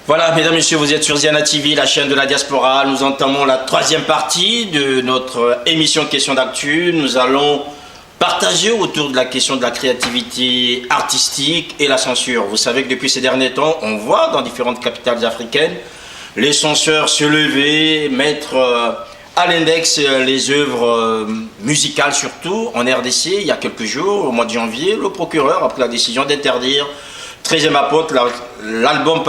Voilà, mesdames, messieurs, vous êtes sur Ziana TV, la chaîne de la diaspora. Nous entamons la troisième partie de notre émission Questions d'actu. Nous allons partager autour de la question de la créativité artistique et la censure. Vous savez que depuis ces derniers temps, on voit dans différentes capitales africaines les censeurs se lever, mettre à l'index les œuvres musicales, surtout en RDC. Il y a quelques jours, au mois de janvier, le procureur a pris la décision d'interdire 13e apôtre, l'album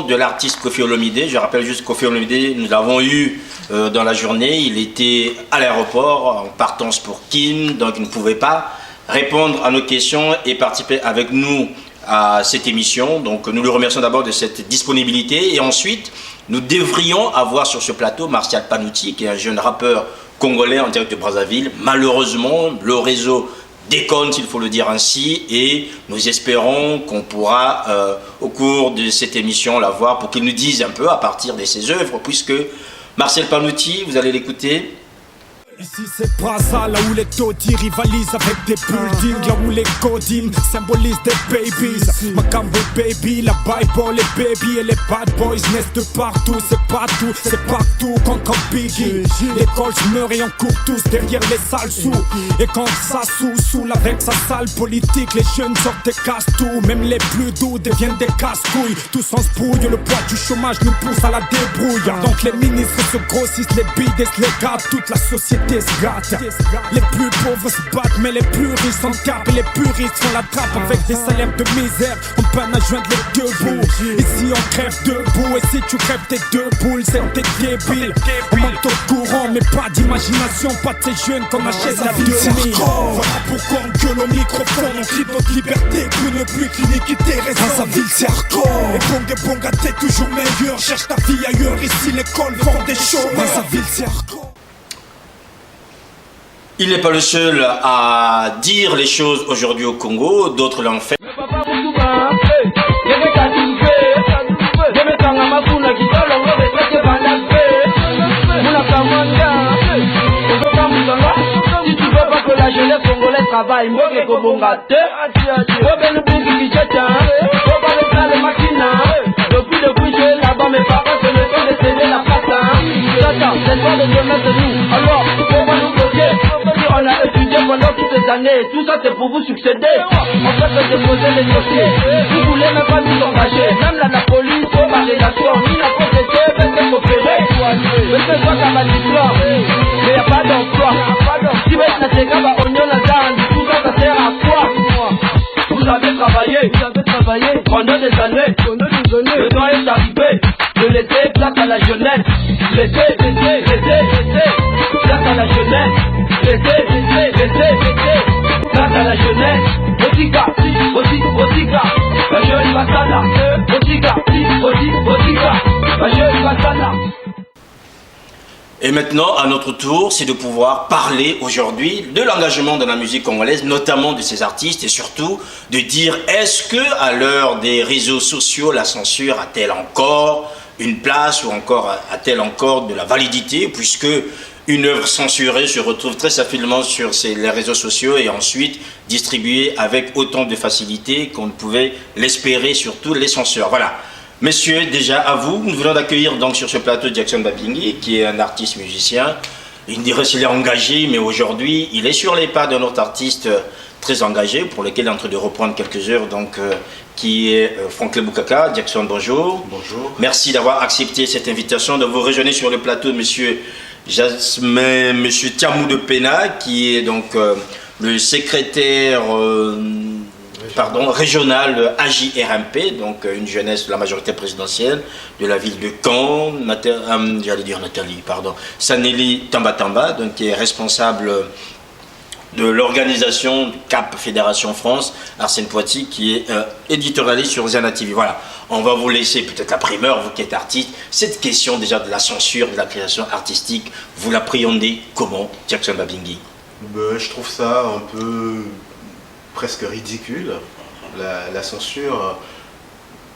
de l'artiste Koffi Olomide. Je rappelle juste Koffi Olomide, nous l'avons eu dans la journée. Il était à l'aéroport en partance pour Kin, donc il ne pouvait pas répondre à nos questions et participer avec nous à cette émission. Donc nous le remercions d'abord de cette disponibilité. Et ensuite, nous devrions avoir sur ce plateau Martial Panouti, qui est un jeune rappeur congolais en direct de Brazzaville. Malheureusement, le réseau déconne, s'il faut le dire ainsi, et nous espérons qu'on pourra, au cours de cette émission, la voir pour qu'il nous dise un peu à partir de ses œuvres, puisque Martial Panouti, vous allez l'écouter. Ici c'est Brazza, là où les taudis rivalisent avec des buildings, là où les codines symbolisent des babies. Macambo baby, la Bible, les baby et les bad boys naissent de partout. C'est partout, comme Biggie. L'école je meurs et on court tous derrière les sales sous. Et quand ça saoule avec sa sale politique, les jeunes sortent des casse-tout. Même les plus doux deviennent des casse-couilles. Tous en sprouille, le poids du chômage nous pousse à la débrouille. Donc les ministres se grossissent, les bides se les gâtent, toute la société se gâte. Les plus pauvres se battent, mais les plus riches s'en capent. Et les puristes font la trappe avec des salaires de misère. On peine à joindre les deux bouts. Ici on crève debout, et si tu crèves tes deux boules, c'est t'es débile. On manque au courant, mais pas d'imagination. Pas de ces jeunes qu'on achète la 2000. Voilà pourquoi on gueule au microphone. On crie notre liberté, plus ne plus qu'iniquité reste dans sa ville, c'est hardcore. Et bon gars, t'es toujours meilleur. Cherche ta vie ailleurs, ici l'école vend des choses. Dans sa ville, c'est hardcore. Il n'est pas le seul à dire les choses aujourd'hui au Congo, d'autres l'ont fait. Si tu veux pas que la jeunesse congolaise travaille, moi que Kobongate, depuis j'ai là-bas mes parents se me sont décédés la patate. C'est pas de demain de nous, alors pourquoi nous bloquer? On a étudié pendant toutes ces années, tout ça c'est pour vous succéder. En fait c'est déposer les dossiers, vous voulez même pas nous engager. Même la police, ma relation, ni la protéger, mais c'est coopérer. Mais c'est quoi ça va l'histoire? Mais y'a pas d'emploi. Si maintenant c'est grave, on y en a dans tout ça, ça sert à quoi? Vous avez travaillé pendant des années. Le temps est arrivé de laisser place à la jeunesse. Laissez place à la jeunesse. Laissez place à la jeunesse. Otiga, la jeune Basana. Otiga, la jeune Basana. Et maintenant, à notre tour, c'est de pouvoir parler aujourd'hui de l'engagement de la musique congolaise, notamment de ces artistes, et surtout de dire est-ce que à l'heure des réseaux sociaux, la censure a-t-elle encore une place ou encore a-t-elle encore de la validité, puisque une œuvre censurée se retrouve très facilement sur les réseaux sociaux et ensuite distribuée avec autant de facilité qu'on ne pouvait l'espérer, surtout les censeurs. Voilà. Messieurs, déjà à vous, nous venons d'accueillir donc sur ce plateau Jackson Babingi, qui est un artiste musicien. Il dirait qu'il est engagé, mais aujourd'hui, il est sur les pas d'un autre artiste très engagé, pour lequel il est en train de reprendre quelques heures, donc, qui est Franklin Boukaka. Jackson, bonjour. Bonjour. Merci d'avoir accepté cette invitation, de vous rejoindre sur le plateau, monsieur Jasmin, monsieur Tiamou de Pena, qui est donc le secrétaire régional AJRMP, donc une jeunesse de la majorité présidentielle de la ville de Caen, Saneli Tambatamba, donc qui est responsable de l'organisation CAP Fédération France, Arsène Poitiers, qui est éditorialiste sur Ziana TV. Voilà, on va vous laisser peut-être la primeur, vous qui êtes artiste. Cette question déjà de la censure, de la création artistique, vous l'appréhendez comment, Jackson Babingi? Je trouve ça un peu presque ridicule, la censure.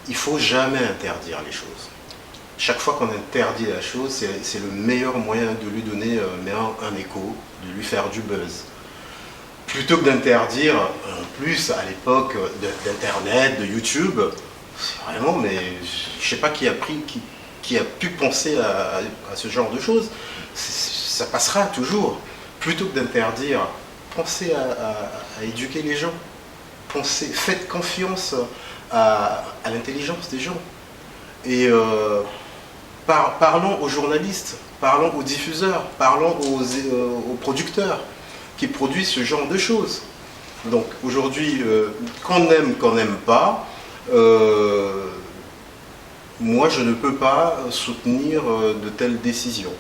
Il faut jamais interdire les choses. Chaque fois qu'on interdit la chose, c'est le meilleur moyen de lui donner un écho, de lui faire du buzz. Plutôt que d'interdire, en plus à l'époque d'Internet, de YouTube, Vraiment, mais je sais pas qui a pu penser à ce genre de choses. Ça passera toujours. Plutôt que d'interdire, pensez à éduquer les gens. Faites confiance à l'intelligence des gens. Et parlons aux journalistes, parlons aux diffuseurs, parlons aux producteurs qui produisent ce genre de choses. Donc aujourd'hui, qu'on n'aime pas, moi je ne peux pas soutenir de telles décisions.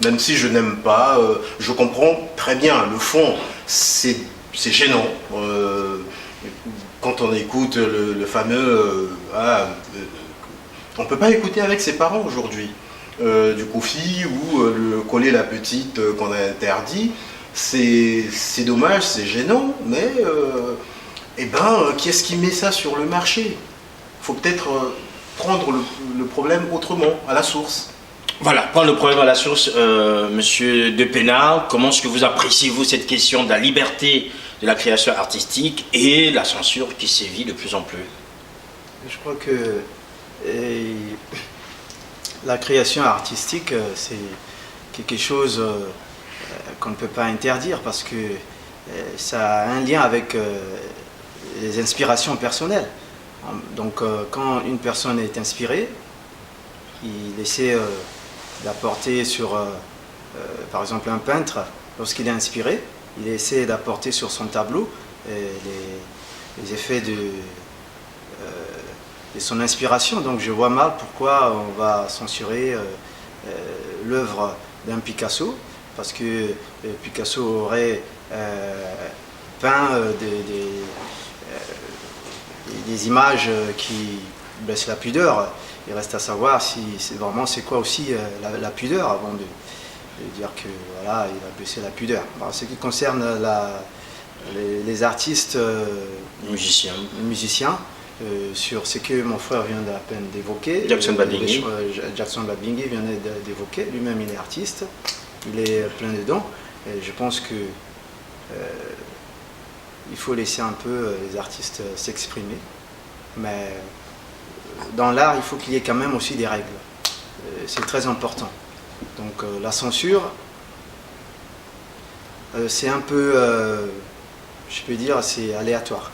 Même si je n'aime pas, je comprends très bien le fond, c'est gênant. Quand on écoute le fameux... on ne peut pas écouter avec ses parents aujourd'hui. Du Kofi ou le coller la petite qu'on a interdit, c'est dommage, c'est gênant, mais qui est-ce qui met ça sur le marché? Il faut peut-être prendre le problème autrement, à la source. Voilà, prendre le problème à la source, Monsieur Depena, comment est-ce que vous appréciez-vous cette question de la liberté de la création artistique et la censure qui sévit de plus en plus? Je crois que la création artistique, c'est quelque chose qu'on ne peut pas interdire parce que ça a un lien avec les inspirations personnelles. Donc quand une personne est inspirée, il essaie d'apporter sur, par exemple un peintre, lorsqu'il est inspiré, il essaie d'apporter sur son tableau les effets de son inspiration. Donc je vois mal pourquoi on va censurer l'œuvre d'un Picasso, parce que Picasso aurait peint des images qui blessent la pudeur. Il reste à savoir si c'est quoi aussi la pudeur avant de dire que voilà, il a blessé la pudeur. En ce qui concerne les artistes musiciens, sur ce que mon frère vient à peine d'évoquer, Jackson Babingui vient d'évoquer, lui-même il est artiste, il est plein de dons, et je pense que il faut laisser un peu les artistes s'exprimer, mais dans l'art il faut qu'il y ait quand même aussi des règles, c'est très important. Donc la censure, c'est un peu, je peux dire, c'est aléatoire.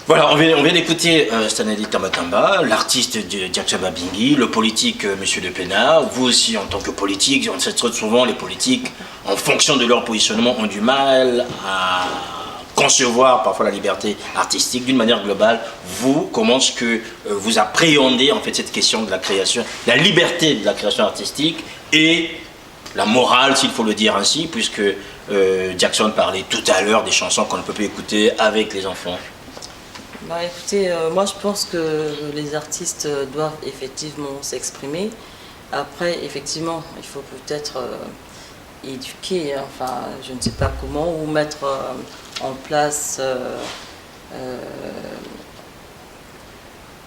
Voilà, on vient d'écouter Stanley Tamatamba, l'artiste de Jackson Babingui, le politique Monsieur Depena. Vous aussi, en tant que politique, on sait très souvent les politiques, en fonction de leur positionnement, ont du mal à concevoir parfois la liberté artistique d'une manière globale. Vous, comment est-ce que vous appréhendez en fait cette question de la création, la liberté de la création artistique et la morale, s'il faut le dire ainsi, puisque Jackson parlait tout à l'heure des chansons qu'on ne peut plus écouter avec les enfants? Bah, écoutez, moi je pense que les artistes doivent effectivement s'exprimer. Après, effectivement, il faut peut-être éduquer, enfin, je ne sais pas comment, ou mettre en place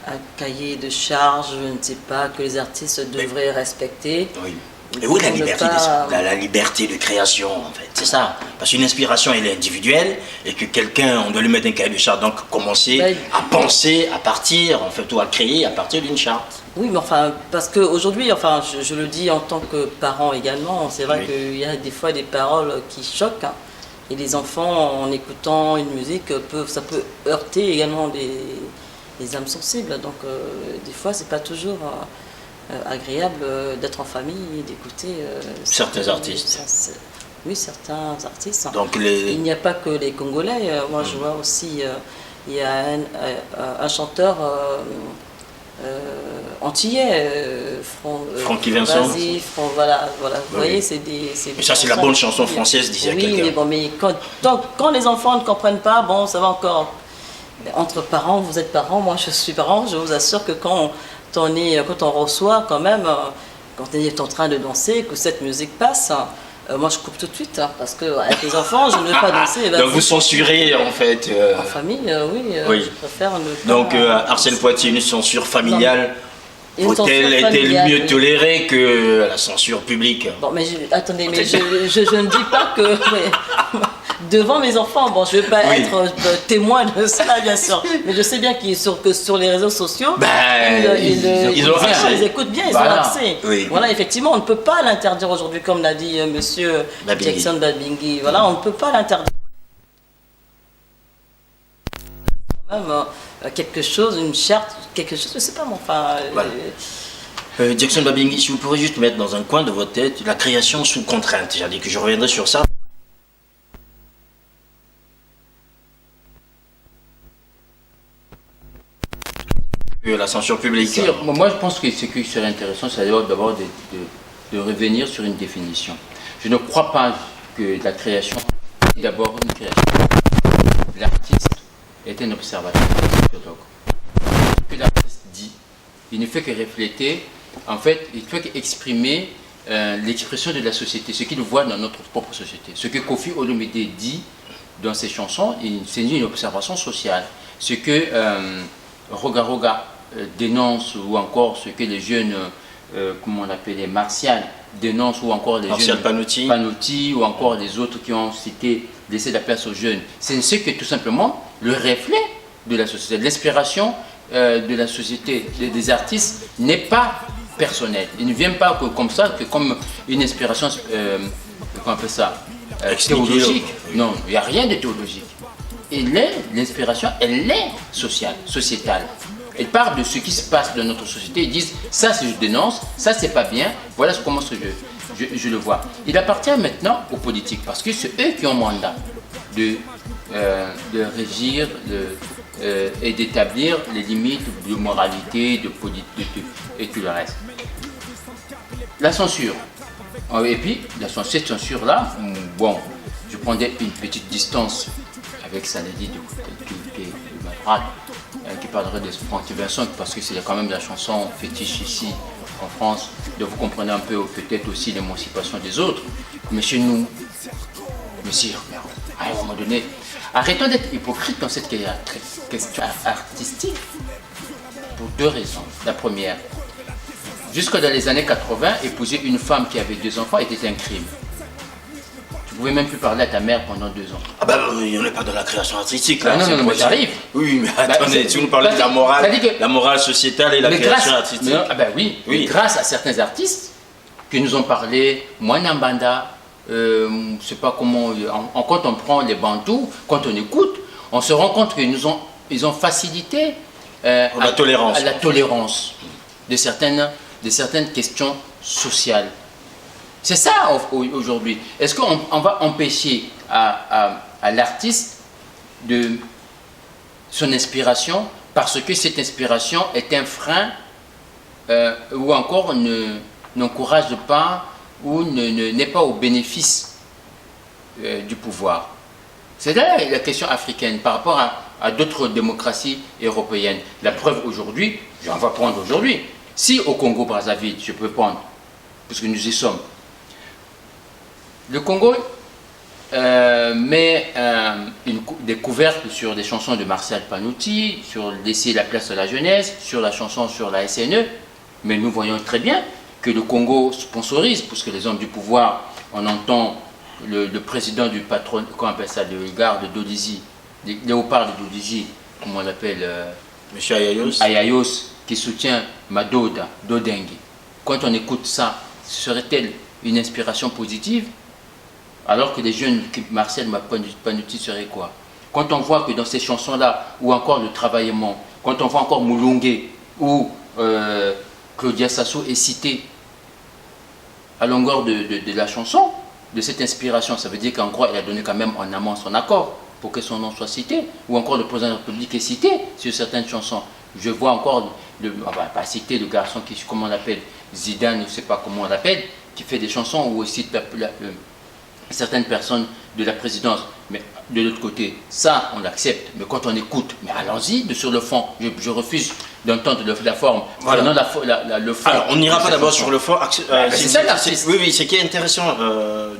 un cahier de charges, je ne sais pas, que les artistes devraient respecter. Oui. Et où est la liberté, la liberté de création, en fait? C'est ça. Parce qu'une inspiration, elle est individuelle, et que quelqu'un, on doit lui mettre un cahier de charge, donc commencer à penser, à partir, en fait, ou à créer à partir d'une charte. Oui, mais enfin, parce qu'aujourd'hui, enfin, je le dis en tant que parent également, c'est vrai Oui. qu'il y a des fois des paroles qui choquent, hein, et les enfants, en écoutant une musique, ça peut heurter également les âmes sensibles. Donc, des fois, c'est pas toujours agréable d'être en famille et d'écouter certains artistes. Oui, certains artistes. Donc il n'y a pas que les Congolais. Moi, je vois aussi, il y a un chanteur antillais, Francky Vincent. Voilà. Vous Oui. voyez, c'est des Mais ça, c'est la bonne chanson française, disait oui, quelqu'un. mais bon, mais quand les enfants ne comprennent pas, bon, ça va encore. Entre parents, vous êtes parents, moi je suis parent, je vous assure que quand on reçoit quand même, quand on est en train de danser, que cette musique passe, moi je coupe tout de suite, hein, parce qu'avec les enfants, je ne veux pas danser. Donc vous censurez en fait en famille, oui, oui. je préfère ne pas... Donc Arsène Poitiers, une censure familiale, Est-elle est-elle mieux tolérée que la censure publique? Bon, mais attendez, mais je ne dis pas que... devant mes enfants. Bon, je ne vais pas être témoin de cela, bien sûr, mais je sais bien que sur les réseaux sociaux, ils ont accès. Ils écoutent bien, ils ont accès. Oui. Voilà, effectivement, on ne peut pas l'interdire aujourd'hui, comme l'a dit monsieur Jackson Babingui. Voilà, on ne peut pas l'interdire. Quand même, quelque chose, une charte, quelque chose, je ne sais pas, mais enfin... Voilà. Jackson Babingui, si vous pourrez juste mettre dans un coin de votre tête la création sous contrainte. J'ai dit que je reviendrai sur ça. La censure publique. Moi, je pense que ce qui serait intéressant, c'est d'abord de revenir sur une définition. Je ne crois pas que la création est d'abord une création. L'artiste est un observateur, ce que l'artiste dit, il ne fait que refléter, en fait, il fait qu'exprimer l'expression de la société, ce qu'il voit dans notre propre société. Ce que Koffi Olomide dit dans ses chansons, c'est une observation sociale. Ce que Roga Roga dénonce, ou encore ce que les jeunes, comment on appelle les Martial, dénoncent, ou encore les Martial jeunes Panotti, ou encore les autres qui ont cité, laissé la place aux jeunes. C'est ce que tout simplement le reflet de la société, l'inspiration de la société, des artistes n'est pas personnel. Il ne vient pas comme ça, que comme une inspiration, comment on appelle ça, théologique. Non, il n'y a rien de théologique. L'inspiration, elle est sociale, sociétale. Elle parle de ce qui se passe dans notre société. Ils disent, ça je dénonce, ça c'est pas bien, voilà comment je le vois. Il appartient maintenant aux politiques, parce que c'est eux qui ont mandat de régir et d'établir les limites de moralité, de politique et tout le reste. La censure. Et puis, cette censure-là, bon, je prendrais une petite distance avec Sanedi de ma droite, qui parlerait de Francky Vincent, parce que c'est quand même la chanson fétiche ici en France, de vous comprenez un peu peut-être aussi l'émancipation des autres. Mais chez nous, monsieur, à un moment donné, arrêtons d'être hypocrites dans cette question artistique pour deux raisons. La première, jusque dans les années 80, épouser une femme qui avait 2 enfants était un crime. Tu pouvais même plus parler à ta mère pendant 2 ans. Ah bah oui, on n'est pas dans la création artistique là. Non, mais j'arrive. Oui, mais attendez, si vous nous parlez de la morale sociétale et la création artistique. Ah bah oui, grâce à certains artistes qui nous ont parlé, Mwanambanda, je sais pas comment, quand on prend les bantous, quand on écoute, on se rend compte qu'ils ont facilité la tolérance de certaines questions sociales. C'est ça aujourd'hui. Est-ce qu'on va empêcher à l'artiste de son inspiration parce que cette inspiration est un frein ou encore n'encourage pas ou n'est pas au bénéfice du pouvoir? C'est là la question africaine par rapport à d'autres démocraties européennes. La preuve aujourd'hui, j'en vais prendre aujourd'hui. Si au Congo-Brazzaville, je peux prendre, puisque nous y sommes, le Congo met des couvercles sur des chansons de Martial Panotti, sur Laisser la place à la jeunesse, sur la chanson sur la SNE, mais nous voyons très bien que le Congo sponsorise, puisque les hommes du pouvoir, on entend le président du patron, comment on appelle ça, le garde d'Odizi, Léopard de Dodizi, comment on l'appelle, Monsieur Ayayos, qui soutient Madoda, Dodengue. Quand on écoute ça, serait-elle une inspiration positive? Alors que les jeunes, Martial Panotti serait quoi? Quand on voit que dans ces chansons-là, ou encore le travaillement, quand on voit encore Moulungue, ou Claudia Sasso est citée à longueur de la chanson, de cette inspiration, ça veut dire qu'en gros, elle a donné quand même en amont son accord pour que son nom soit cité, ou encore le président de la République est cité sur certaines chansons. Je vois encore, on va pas citer le garçon qui, comment on l'appelle, Zidane, je ne sais pas comment on l'appelle, qui fait des chansons où il cite certaines personnes de la présidence. Mais de l'autre côté, ça, on l'accepte. Mais quand on écoute, mais allons-y, sur le fond. Je refuse d'entendre la forme. Voilà. Le fond. Alors, on n'ira pas d'abord sur le fond. C'est ça l'artiste. Oui, ce qui est intéressant,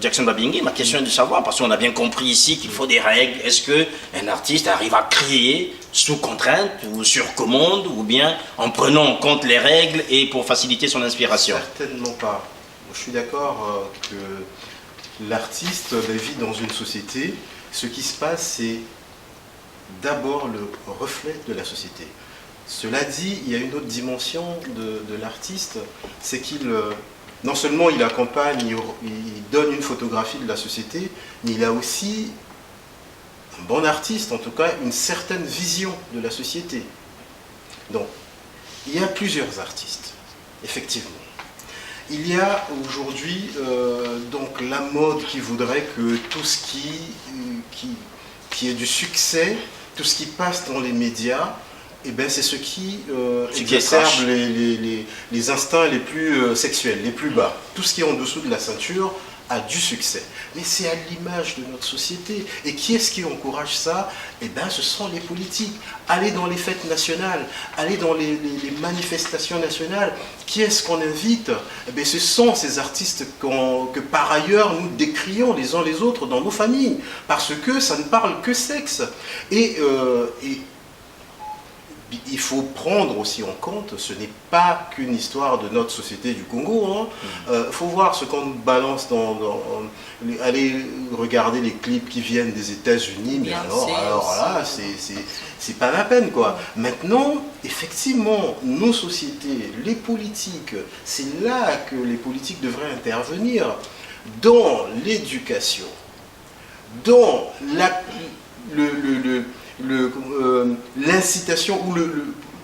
Jackson Babingui, ma question est de savoir, parce qu'on a bien compris ici qu'il faut des règles. Est-ce qu'un artiste arrive à créer sous contrainte ou sur commande, ou bien en prenant en compte les règles et pour faciliter son inspiration? Certainement pas. Je suis d'accord que l'artiste vit dans une société. Ce qui se passe, c'est d'abord le reflet de la société. Cela dit, il y a une autre dimension de l'artiste, c'est qu'il, non seulement il accompagne, il donne une photographie de la société, mais il a aussi, un bon artiste en tout cas, une certaine vision de la société. Donc, il y a plusieurs artistes, effectivement. Il y a aujourd'hui donc la mode qui voudrait que tout ce qui est du succès, tout ce qui passe dans les médias, eh ben c'est ce qui exacerbe les instincts les plus sexuels, les plus bas. Tout ce qui est en dessous de la ceinture a du succès. Mais c'est à l'image de notre société. Et qui est-ce qui encourage ça? Eh bien, ce sont les politiques. Allez dans les fêtes nationales, allez dans les manifestations nationales. Qui est-ce qu'on invite? Eh bien, ce sont ces artistes que par ailleurs nous décrions les uns les autres dans nos familles. Parce que ça ne parle que sexe. Et il faut prendre aussi en compte, ce n'est pas qu'une histoire de notre société du Congo. Faut voir ce qu'on balance allez regarder les clips qui viennent des États-Unis, mais alors là, c'est pas la peine, quoi. Maintenant, effectivement, nos sociétés, les politiques, c'est là que les politiques devraient intervenir dans l'éducation, dans l'incitation ou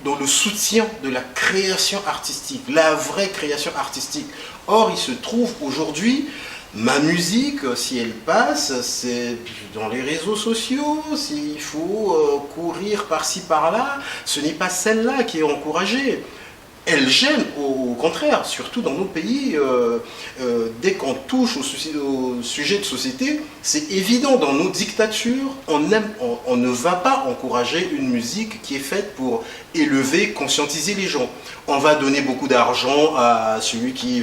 dans le soutien de la création artistique, la vraie création artistique. Or, il se trouve aujourd'hui, ma musique, si elle passe, c'est dans les réseaux sociaux, s'il faut courir par-ci par-là, ce n'est pas celle-là qui est encouragée. Elle gêne, au contraire, surtout dans nos pays, dès qu'on touche au sujet de société, c'est évident, dans nos dictatures, on ne va pas encourager une musique qui est faite pour élever, conscientiser les gens. On va donner beaucoup d'argent à celui qui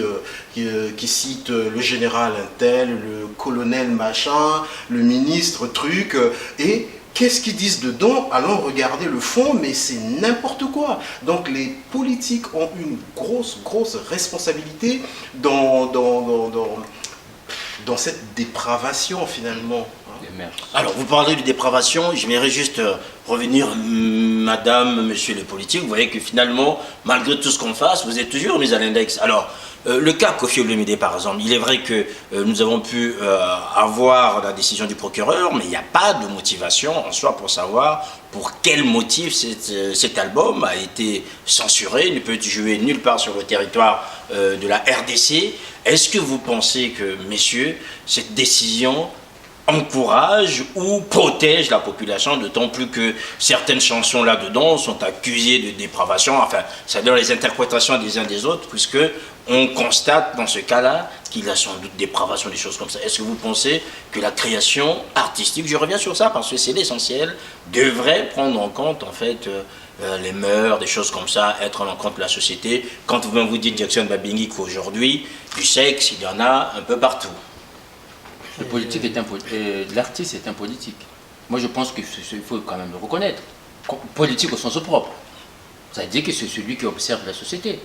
cite le général un tel, le colonel machin, le ministre truc, et qu'est-ce qu'ils disent dedans? Allons regarder le fond, mais c'est n'importe quoi. Donc les politiques ont une grosse responsabilité dans cette dépravation finalement. Alors vous parlez de dépravation, j'aimerais juste revenir, madame, monsieur les politiques, vous voyez que finalement, malgré tout ce qu'on fasse, vous êtes toujours mis à l'index. Alors, le cas Koffi Olomide par exemple, il est vrai que nous avons pu avoir la décision du procureur, mais il n'y a pas de motivation en soi pour savoir pour quel motif cet album a été censuré, ne peut jouer nulle part sur le territoire de la RDC. Est-ce que vous pensez que, messieurs, cette décision encourage ou protège la population, d'autant plus que certaines chansons là-dedans sont accusées de dépravation, enfin, ça donne les interprétations des uns des autres, puisque on constate dans ce cas-là qu'il y a sans doute dépravation, des choses comme ça. Est-ce que vous pensez que la création artistique, je reviens sur ça parce que c'est l'essentiel, devrait prendre en compte en fait les mœurs, des choses comme ça, être en compte de la société? Quand vous dites Jackson Babingi qu'aujourd'hui, du sexe, il y en a un peu partout. Le politique l'artiste est un politique. Moi, je pense qu'il faut quand même le reconnaître. Politique au sens propre. Ça veut dire que c'est celui qui observe la société.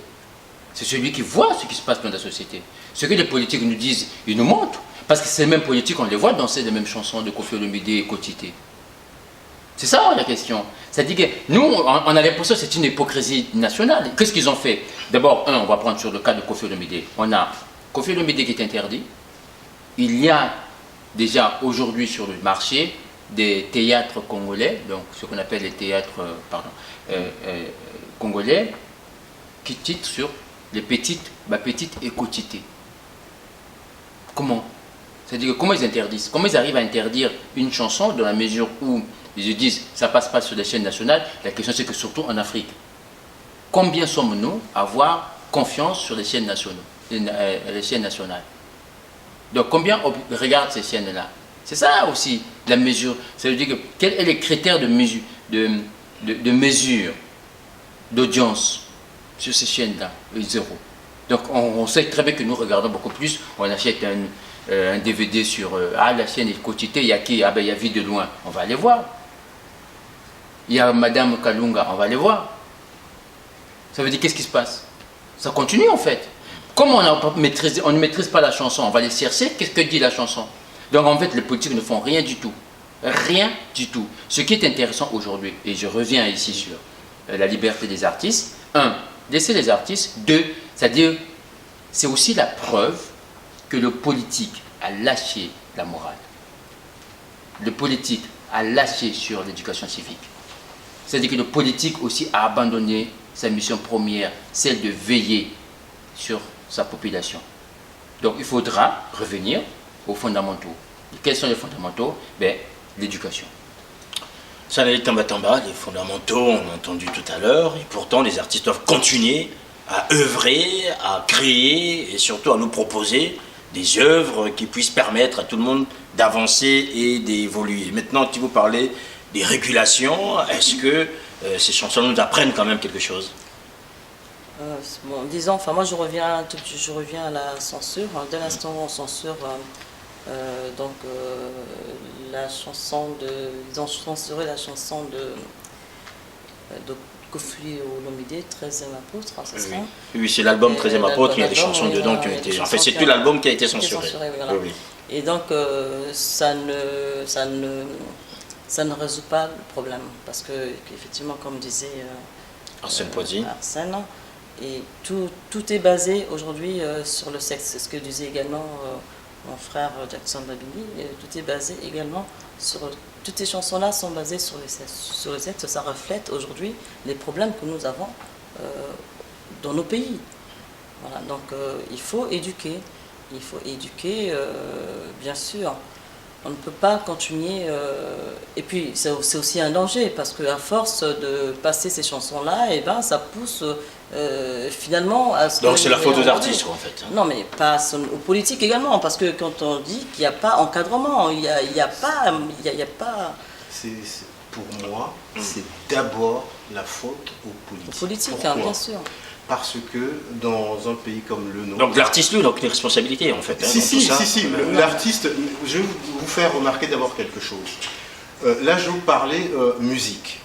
C'est celui qui voit ce qui se passe dans la société. Ce que les politiques nous disent, ils nous montrent. Parce que ces mêmes politiques, on les voit danser les mêmes chansons de Koffi Olomide et Kotité. C'est ça la question. C'est-à-dire que nous, on a l'impression que c'est une hypocrisie nationale. Qu'est-ce qu'ils ont fait? D'abord, on va prendre sur le cas de Koffi Olomide. On a Koffi Olomide qui est interdit. Il y a déjà aujourd'hui sur le marché des théâtres congolais, donc ce qu'on appelle les théâtres congolais, qui titrent sur les petites et quotités. Comment? C'est-à-dire comment ils interdisent? Comment ils arrivent à interdire une chanson dans la mesure où ils disent ça ne passe pas sur les chaînes nationales? La question c'est que surtout en Afrique, combien sommes-nous à avoir confiance sur les chaînes nationales? Donc combien on regarde ces chaînes-là? C'est ça aussi la mesure. Ça veut dire que quels sont les critères de mesure d'audience sur ces chaînes-là? Zéro. Donc on sait très bien que nous regardons beaucoup plus. On achète un DVD sur la chaîne est quotité, il y a qui? Ah ben il y a Vie de loin, on va aller voir. Il y a Madame Kalunga, on va aller voir. Ça veut dire qu'est-ce qui se passe? Ça continue en fait. Comme on ne maîtrise pas la chanson, on va les chercher, qu'est-ce que dit la chanson? Donc en fait, les politiques ne font rien du tout. Rien du tout. Ce qui est intéressant aujourd'hui, et je reviens ici sur la liberté des artistes, un, laisser les artistes, deux, c'est-à-dire, c'est aussi la preuve que le politique a lâché la morale. Le politique a lâché sur l'éducation civique. C'est-à-dire que le politique aussi a abandonné sa mission première, celle de veiller sur sa population. Donc il faudra revenir aux fondamentaux. Et quels sont les fondamentaux? L'éducation. Sanali Tambatamba, les fondamentaux, on a entendu tout à l'heure, et pourtant les artistes doivent continuer à œuvrer, à créer et surtout à nous proposer des œuvres qui puissent permettre à tout le monde d'avancer et d'évoluer. Maintenant, tu vous parlez des régulations, est-ce que ces chansons nous apprennent quand même quelque chose? Bon, disons, enfin moi je reviens à la censure. Dès l'instant où on censure la chanson ils ont censuré la chanson de Kofi Olomide, 13e apôtre, ça sera. Oui, c'est l'album 13e apôtre, il y a des chansons dedans qui ont été... En fait, c'est tout l'album qui a été censuré. Voilà. Oui. Et donc, ça ne résout pas le problème, parce que, effectivement, comme disait Arsène Poisy, et tout est basé aujourd'hui sur le sexe. C'est ce que disait également mon frère Jackson Babini. Tout est basé également sur... Toutes ces chansons-là sont basées sur le sexe. Ça reflète aujourd'hui les problèmes que nous avons dans nos pays. Voilà, donc il faut éduquer. Il faut éduquer, bien sûr. On ne peut pas continuer... et puis, c'est aussi un danger, parce qu'à force de passer ces chansons-là, ça pousse finalement à ce... Donc c'est la faute aux artistes, en fait. Non, mais pas aux politiques également, parce que quand on dit qu'il n'y a pas encadrement, il y a pas... Pour moi, c'est d'abord la faute aux politiques. Aux politiques, hein, bien sûr. Parce que dans un pays comme le nôtre... Donc l'artiste, lui, donc les responsabilités, en fait. Si. L'artiste, je vais vous faire remarquer d'abord quelque chose. Là, je vais vous parler musique.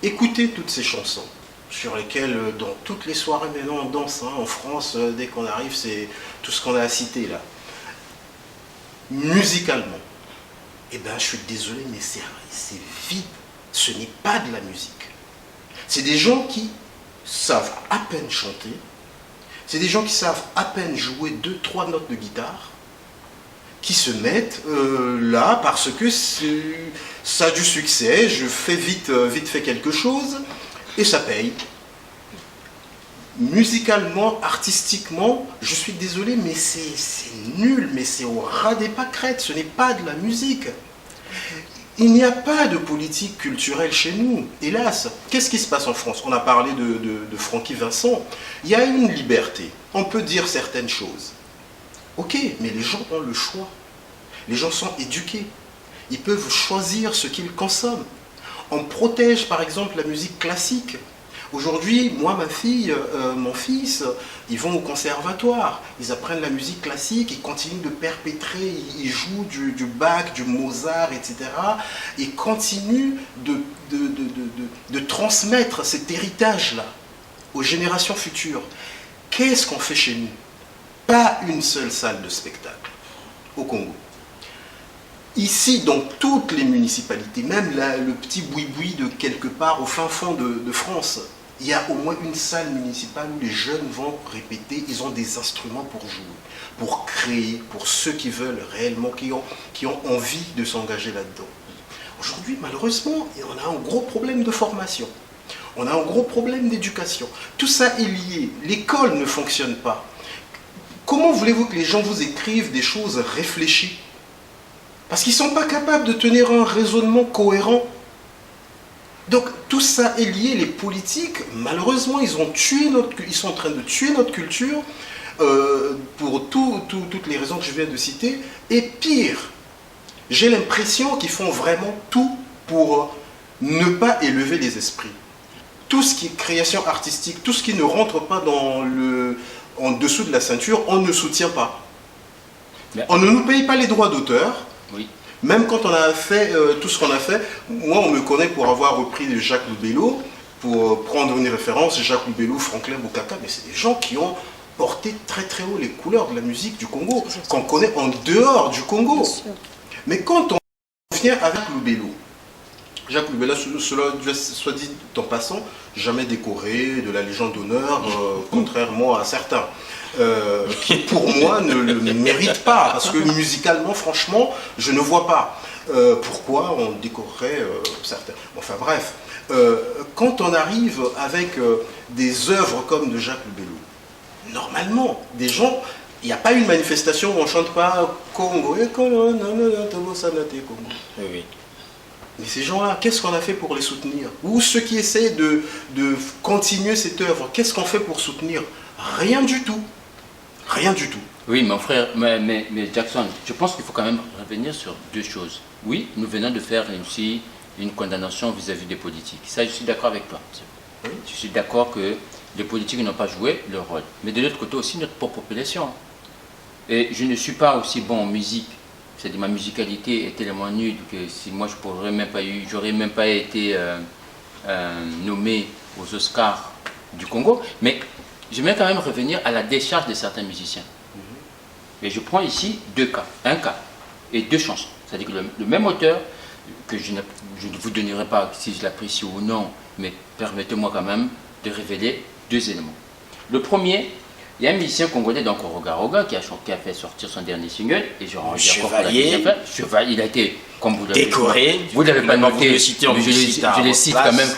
Écoutez toutes ces chansons sur lesquelles, dans toutes les soirées, maintenant, on danse. En France, dès qu'on arrive, c'est tout ce qu'on a à citer, là. Musicalement, je suis désolé, mais c'est vide. Ce n'est pas de la musique. C'est des gens qui savent à peine chanter, c'est des gens qui savent à peine jouer 2-3 notes de guitare, qui se mettent là parce que ça a du succès, je fais vite fait quelque chose, et ça paye. Musicalement, artistiquement, je suis désolé, mais c'est nul, mais c'est au ras des pâquerettes, ce n'est pas de la musique. Il n'y a pas de politique culturelle chez nous, hélas. Qu'est-ce qui se passe en France? On a parlé de Francky Vincent. Il y a une liberté. On peut dire certaines choses. Ok, mais les gens ont le choix. Les gens sont éduqués. Ils peuvent choisir ce qu'ils consomment. On protège par exemple la musique classique. Aujourd'hui, moi, ma fille, mon fils, ils vont au conservatoire, ils apprennent la musique classique, ils continuent de perpétrer, ils jouent du Bach, du Mozart, etc. Ils continuent de transmettre cet héritage-là aux générations futures. Qu'est-ce qu'on fait chez nous? Pas une seule salle de spectacle au Congo. Ici, dans toutes les municipalités, même le petit boui-boui de quelque part au fin fond de France, il y a au moins une salle municipale où les jeunes vont répéter, ils ont des instruments pour jouer, pour créer, pour ceux qui veulent réellement, qui ont envie de s'engager là-dedans. Aujourd'hui, malheureusement, on a un gros problème de formation, on a un gros problème d'éducation. Tout ça est lié, l'école ne fonctionne pas. Comment voulez-vous que les gens vous écrivent des choses réfléchies? Parce qu'ils ne sont pas capables de tenir un raisonnement cohérent. Donc tout ça est lié, les politiques, malheureusement, ils sont en train de tuer notre culture pour toutes les raisons que je viens de citer. Et pire, j'ai l'impression qu'ils font vraiment tout pour ne pas élever les esprits. Tout ce qui est création artistique, tout ce qui ne rentre pas en dessous de la ceinture, on ne soutient pas. On ne nous paye pas les droits d'auteur. Oui. Même quand on a fait tout ce qu'on a fait, moi on me connaît pour avoir repris Jacques Loubello, pour prendre une référence, Jacques Loubello, Franklin Bokaka, mais c'est des gens qui ont porter très très haut les couleurs de la musique du Congo, qu'on connaît en dehors du Congo. Mais quand on vient avec Loubello, Jacques Loubello, cela soit dit en passant, jamais décoré de la Légion d'honneur, contrairement à certains, qui pour moi ne le méritent pas, parce que musicalement, franchement, je ne vois pas pourquoi on décorerait certains. Enfin bref, quand on arrive avec des œuvres comme de Jacques Loubello, normalement, des gens, il n'y a pas une manifestation où on ne chante pas Congo. Oui. Mais ces gens-là, qu'est-ce qu'on a fait pour les soutenir? Ou ceux qui essaient de continuer cette œuvre, qu'est-ce qu'on fait pour soutenir? Rien du tout. Rien du tout. Oui, mon frère, mais Jackson, je pense qu'il faut quand même revenir sur deux choses. Oui, nous venons de faire aussi une condamnation vis-à-vis des politiques. Ça, je suis d'accord avec toi. Oui. Je suis d'accord que les politiques n'ont pas joué leur rôle. Mais de l'autre côté aussi, notre propre population. Et je ne suis pas aussi bon en musique. C'est-à-dire ma musicalité est tellement nulle que si moi j'aurais même pas été nommé aux Oscars du Congo. Mais j'aimerais quand même revenir à la décharge de certains musiciens. Et je prends ici deux cas, un cas et deux chansons. C'est-à-dire que le même auteur, que je ne vous donnerai pas si je l'apprécie ou non, mais permettez-moi quand même de révéler deux éléments. Le premier, il y a un musicien congolais, donc Roga Roga, qui a fait sortir son dernier single, et je rends Chevalier. Chevalier, il a été, comme vous l'avez Décoré. vous l'avez pas noté, mais je le cite quand même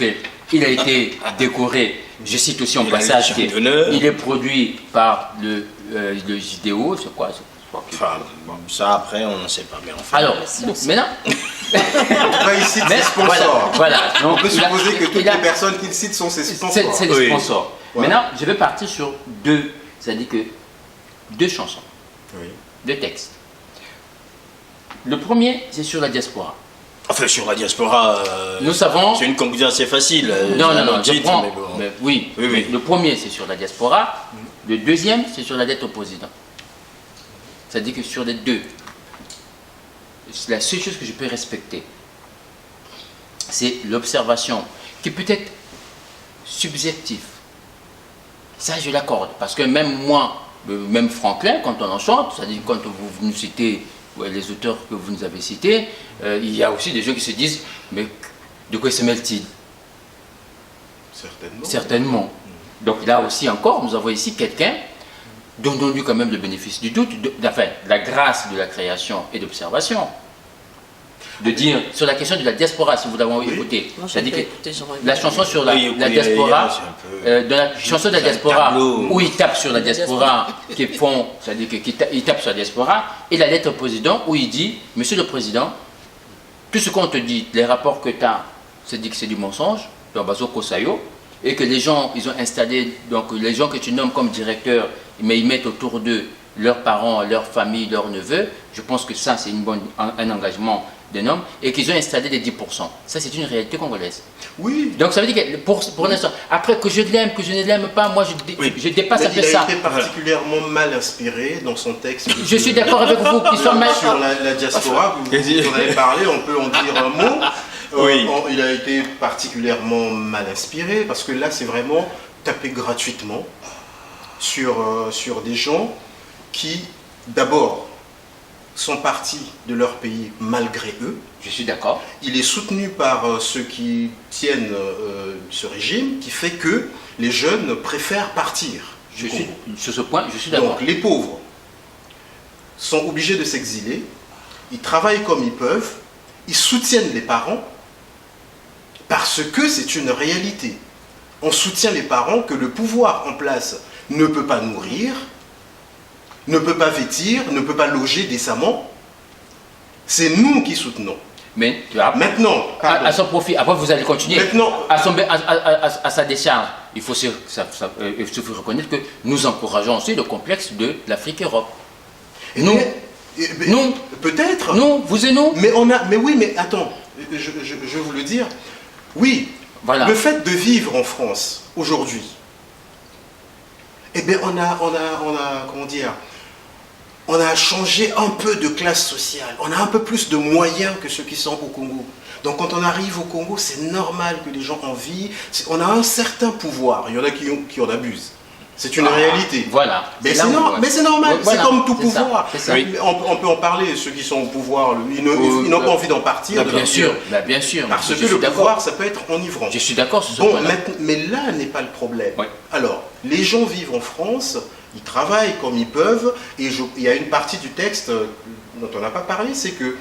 qu'il a été décoré. Je cite aussi en passage qu'il est produit par le JDO, c'est quoi? Enfin, bon, ça après, on ne sait pas. Mais enfin, Alors, maintenant, Après, il cite ses sponsors. voilà. On Donc, peut supposer que toutes les personnes qu'il cite sont ses sponsors. c'est des Oui. sponsors. Ouais. Maintenant, je vais partir sur c'est-à-dire que deux chansons, Oui. deux textes. Le premier, c'est sur la diaspora. enfin, sur la diaspora, Nous savons. c'est une conclusion assez facile. Non, je titre, prends. mais bon. Oui, Oui, oui. le premier, c'est sur la diaspora. Le deuxième, c'est sur la dette au président. C'est-à-dire que sur les deux, la seule chose que je peux respecter, c'est l'observation, qui peut être subjective. Ça, je l'accorde. Parce que même moi, même Franklin, quand on en chante, c'est-à-dire quand vous nous citez les auteurs que vous nous avez cités, il y a aussi des gens qui se disent, mais de quoi se mêle-t-il? Certainement. Certainement. Donc là aussi encore, nous avons ici quelqu'un donnons-lui quand même le bénéfice du doute, enfin, la grâce de la création et d'observation. De dire, sur la question de la diaspora, si vous l'avez écouté, Moi, je c'est-à-dire l'ai que écouté, j'aurais la bien chanson sur la, Oui, la oui, diaspora, c'est un peu- dans la chanson de la c'est un diaspora, tableau. où il tape sur la diaspora, qui font, c'est-à-dire qu'il tape sur la diaspora, et la lettre au président, où il dit, Monsieur le Président, tout ce qu'on te dit, les rapports que tu as, c'est dit que c'est du mensonge, dans Bazo Kosayo, et que les gens, ils ont installé, donc les gens que tu nommes comme directeurs, mais ils mettent autour d'eux leurs parents, leurs familles, leurs neveux, je pense que ça, c'est un engagement d'un homme, et qu'ils ont installé les 10%. Ça, c'est une réalité congolaise. Oui. Donc ça veut dire que pour l'instant, après que je l'aime, que je ne l'aime pas, moi je dépasse un Mais peu il a ça. été particulièrement mal inspiré dans son texte. Je suis d'accord avec vous, qu'ils sont mal. Sur la diaspora, vous en avez parlé, on peut en dire un mot. Oui. Il a été particulièrement mal inspiré parce que là, c'est vraiment taper gratuitement sur des gens qui, d'abord, sont partis de leur pays malgré eux. Je suis d'accord. Il est soutenu par ceux qui tiennent ce régime, qui fait que les jeunes préfèrent partir. Je suis, sur ce point, je suis d'accord. Donc les pauvres sont obligés de s'exiler, ils travaillent comme ils peuvent, ils soutiennent les parents, parce que c'est une réalité. On soutient les parents que le pouvoir en place ne peut pas nourrir, ne peut pas vêtir, ne peut pas loger décemment. C'est nous qui soutenons. Mais tu vois, Maintenant, pardon. à son profit, après vous allez continuer. Maintenant, À sa décharge, il faut se reconnaître que nous encourageons aussi le complexe de l'Afrique-Europe. Nous, nous, peut-être. nous, vous et nous. Mais oui, mais attends, je vais vous le dire. Oui, Voilà. le fait de vivre en France aujourd'hui, eh bien, on a, comment dire, on a changé un peu de classe sociale. On a un peu plus de moyens que ceux qui sont au Congo. Donc, quand on arrive au Congo, c'est normal que les gens en vivent. On a un certain pouvoir. Il y en a qui en abusent. C'est une réalité. Voilà. Mais C'est là où- mais c'est normal, Voilà, c'est comme tout c'est ça, pouvoir. c'est ça. On peut en parler, ceux qui sont au pouvoir, ils n'ont pas envie d'en partir. Bien sûr, bien sûr. Parce Je que suis le d'accord. pouvoir, ça peut être enivrant. Je suis d'accord sur ce Bon, point-là. mais là n'est pas le problème. Ouais. Alors, les gens vivent en France, ils travaillent comme ils peuvent, et il y a une partie du texte dont on n'a pas parlé, c'est que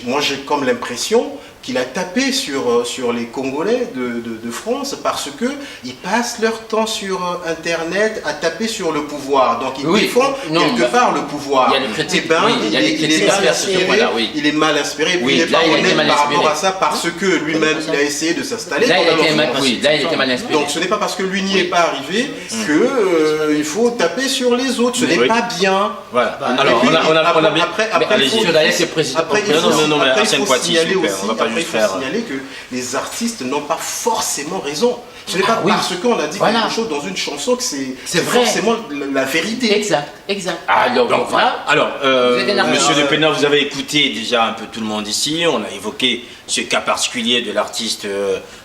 moi j'ai comme l'impression qu'il a tapé sur les Congolais de France parce qu'ils passent leur temps sur Internet à taper sur le pouvoir. Donc ils Oui, défendent non, quelque bah, part le pouvoir. il y a les critiques, Eh ben, oui, il y a les critiques est mal à faire sur ce inspiré, point-là, oui. il est mal inspiré, puis Oui, il n'est là, pas il a été honnête mal par rapport inspiré. à ça parce que lui-même il a essayé de s'installer. Là, il pendant était mal, longtemps. oui, là, il était mal inspiré. Donc ce n'est pas parce que lui n'y est pas arrivé que il faut taper sur les autres. Ce n'est Oui. pas bien. Voilà. Et Alors, puis, on a bien. après, Mais il allez-y. faut- Sur la lettre, c'est président. après, il Non, faut- non, mais après, il Arsène faut Poitiers, signaler super, aussi- on va pas après, juste il faut faire- signaler que les artistes n'ont pas forcément raison. Ce n'est pas oui. parce qu'on a dit Voilà. quelque chose dans une chanson que c'est vrai. forcément la vérité. Exact, exact. Alors, Donc, voilà. alors Vous êtes énervé. Monsieur Le Pénard, vous avez écouté déjà un peu tout le monde ici. On a évoqué ce cas particulier de l'artiste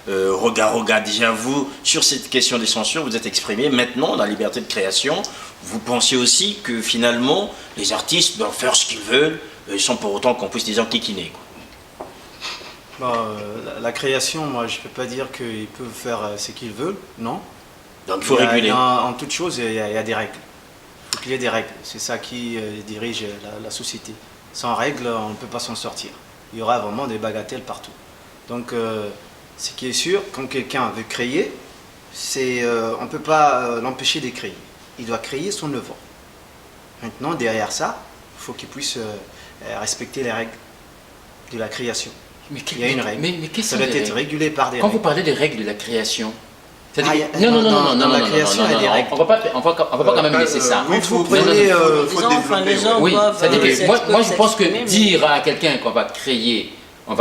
Roga Roga. Déjà, vous, sur cette question des censures, vous êtes exprimé. Maintenant, dans la liberté de création, vous pensez aussi que finalement, les artistes doivent faire ce qu'ils veulent, sans pour autant qu'on puisse les enquiquiner, quoi. Bon, la création, moi, je ne peux pas dire qu'ils peuvent faire ce qu'ils veulent, non. Donc, il faut réguler. En toute chose, il y a des règles. Il faut qu'il y ait des règles. C'est ça qui dirige la société. Sans règles, on ne peut pas s'en sortir. Il y aura vraiment des bagatelles partout. Donc, ce qui est sûr, quand quelqu'un veut créer, on ne peut pas l'empêcher de créer. Il doit créer son œuvre. Maintenant, derrière ça, il faut qu'il puisse respecter les règles de la création. Il y a une règle. Mais qu'est-ce Ça que doit être régulé par des Quand vous règles. parlez des règles de la création, c'est-à-dire Ah, il y a- dans la création, il y a des règles. on va pas quand même laisser ça. Oui, Vous faut prenez, faut Les gens, développer. les gens Oui, doivent, c'est-à-dire que moi je pense que s'exprimer, mais- dire à quelqu'un qu'on va créer les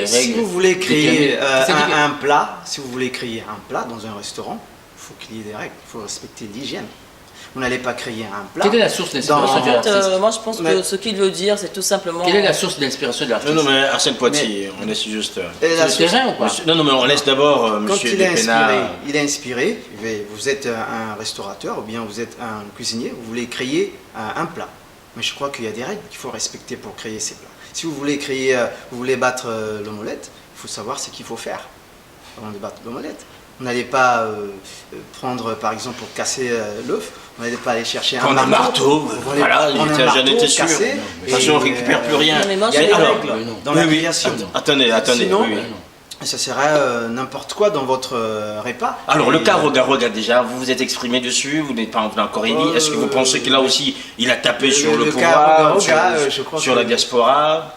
règles. Si vous voulez créer C'est-à-dire que- un plat, si vous voulez créer un plat dans un restaurant, il faut qu'il y ait des règles, il faut respecter l'hygiène. Vous n'allez pas créer un plat. Quelle est la source d'inspiration Dans- de l'artiste Moi, je pense que Mais- ce qu'il veut dire, c'est tout simplement. Quelle est la source d'inspiration de l'artiste Non, mais Arsène Poitiers, on laisse juste. Et la C'est le source- terrain ou pas? Non, mais on laisse d'abord Quand Monsieur il est Le Pénard. inspiré, vous êtes un restaurateur ou bien vous êtes un cuisinier, vous voulez créer un plat. Mais je crois qu'il y a des règles qu'il faut respecter pour créer ces plats. Si vous voulez vous voulez battre l'omelette, il faut savoir ce qu'il faut faire avant de battre l'omelette. Vous n'allez pas prendre, par exemple, pour casser l'œuf, vous n'allez pas aller chercher Prendre un marteau, Vous allez voilà, prendre un j'en étais marteau, sûr. casser, De toute façon, on ne récupère plus rien. Non, mais moi, Il y a je- des Alors, règles dans oui, la oui. création. Attendez. Sinon, oui, oui. ça serait n'importe quoi dans votre repas. Alors, le Et, cas Roga déjà, vous vous êtes exprimé dessus, vous n'êtes pas encore émis. Est-ce que vous pensez que là aussi, il a tapé sur le le cas pouvoir, Roga, je crois sur que- la diaspora?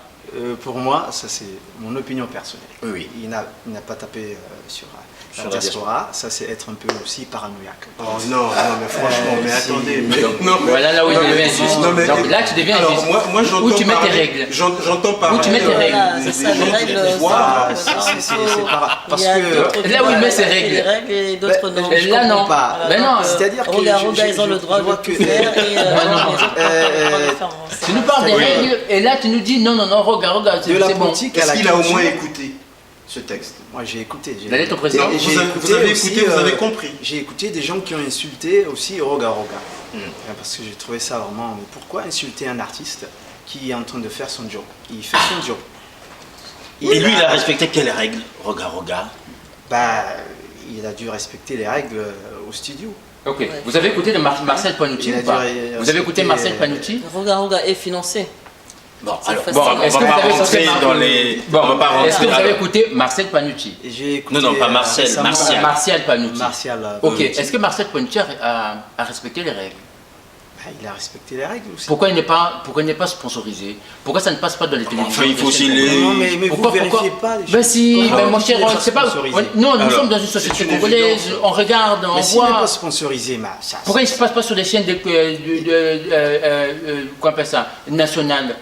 Pour moi, ça c'est mon opinion personnelle. Oui, oui. Il n'a pas tapé sur Sur la la diaspora, ça c'est être un peu aussi paranoïaque. Oh non, mais franchement, mais si- attendez. Mais, Donc, non, mais- voilà là où il non, mais- devient injuste. non, mais- Donc là, tu deviens Alors, injuste. moi j'entends Où tu mets tes parler- règles. J'entends parler. Où tu mets tes règles. Voilà, des c'est ça, les gens qui règles. pouvoir. c'est parce Il y a que- d'autres Là où il met qui ses ont règles. des règles et d'autres non. Et là, non. pas. Mais non, c'est-à-dire que Roga, ils ont le droit de vois tout que- faire et les autres pas le faire. Tu nous parles des Oui. règles et là tu nous dis non, regarde, de la c'est bon. politique à Est-ce la qu'il a au culture. moins écouté ce texte? Moi j'ai écouté. La lettre au président. Et j'ai Vous avez aussi, écouté, vous avez compris. J'ai écouté des gens qui ont insulté aussi Roga. Parce que j'ai trouvé ça vraiment. Mais pourquoi insulter un artiste qui est en train de faire son job? Il fait son job. Et lui, il a respecté quelles règles, Roga? Bah, il a dû respecter les règles au studio. Ok, vous avez écouté de Marcel Panucci Il a ou pas? dû Vous avez écouté respecter, Marcel Panucci? Roga est financé. Bon, C'est alors, facile. bon, on Est-ce va que pas vous avez rentrer écouté dans les... Bon, on va pas est-ce que vous rentrer... avez écouté Marcel Panucci? Et j'ai écouté. Non, pas Marcel, récemment, Martial. Martial Panucci. Martial. Ok, Panucci. est-ce que Marcel Panucci a respecté les règles? Bah, il a respecté les règles aussi. Pourquoi il n'est pas sponsorisé? Pourquoi ça ne passe pas dans les télévisions? Enfin, il faut aussi les... Non, mais Pourquoi- vous vérifiez pas les choses. Ben si, Comment ben mon vous cher, pouvez c'est pas. sponsoriser Non, nous Alors, sommes dans une société c'est une congolaise, évidence. on regarde, on Mais s'il n'est voit. pas sponsorisé, bah, ça. Pourquoi il ne se passe pas sur les chaînes qu'on appelle ça, nationales?